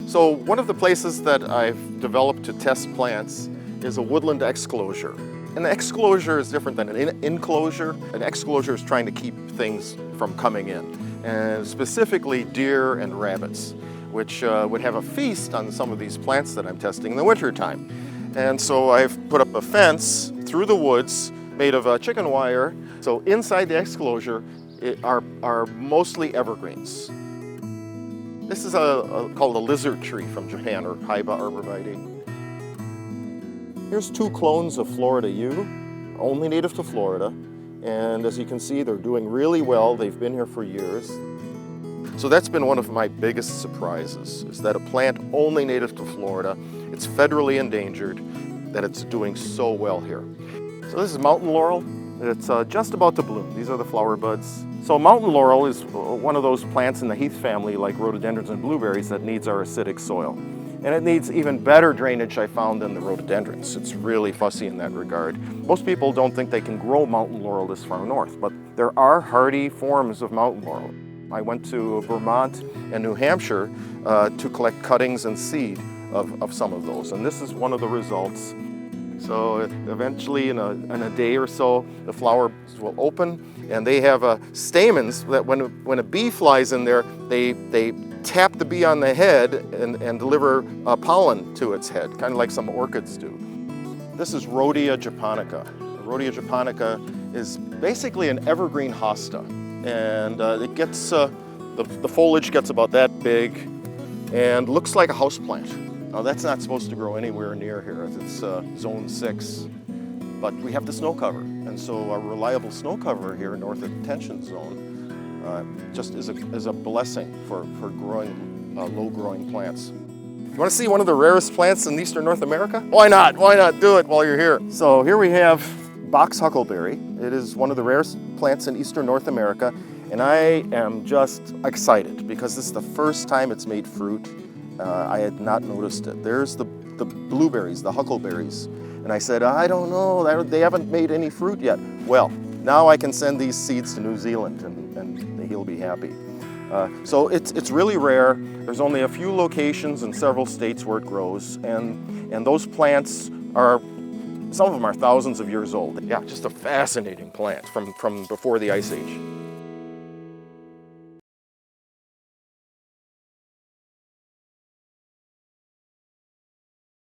So one of the places that I've developed to test plants is a woodland exclosure. An exclosure is different than an enclosure. An exclosure is trying to keep things from coming in, and specifically deer and rabbits, which would have a feast on some of these plants that I'm testing in the wintertime. And so I've put up a fence through the woods made of chicken wire. So inside the exclosure are mostly evergreens. This is called a lizard tree from Japan, or Hyba arborvitae. Here's 2 clones of Florida yew, only native to Florida. And as you can see, they're doing really well. They've been here for years. So that's been one of my biggest surprises, is that a plant only native to Florida, it's federally endangered, that it's doing so well here. So this is mountain laurel. It's just about to bloom. These are the flower buds. So mountain laurel is one of those plants in the heath family, like rhododendrons and blueberries, that needs our acidic soil. And it needs even better drainage, I found, than the rhododendrons. It's really fussy in that regard. Most people don't think they can grow mountain laurel this far north, but there are hardy forms of mountain laurel. I went to Vermont and New Hampshire to collect cuttings and seed of some of those, and this is one of the results. So eventually, in a day or so, the flowers will open, and they have stamens that when a bee flies in there, they tap the bee on the head and deliver pollen to its head, kind of like some orchids do. This is Rhododendron Japonica. Rhododendron Japonica is basically an evergreen hosta, and it gets the foliage gets about that big and looks like a houseplant. Now that's not supposed to grow anywhere near here. It's zone 6, but we have the snow cover, and so a reliable snow cover here north of the detention zone just is a blessing for growing low-growing plants. You want to see one of the rarest plants in eastern North America? Why not? Why not do it while you're here? So here we have box huckleberry. It is one of the rarest plants in eastern North America, and I am just excited because this is the first time it's made fruit. I had not noticed it. There's the blueberries, the huckleberries. And I said, I don't know, they haven't made any fruit yet. Well, now I can send these seeds to New Zealand and he'll be happy. So it's really rare. There's only a few locations in several states where it grows. And those plants some of them are thousands of years old. Yeah, just a fascinating plant from before the Ice Age.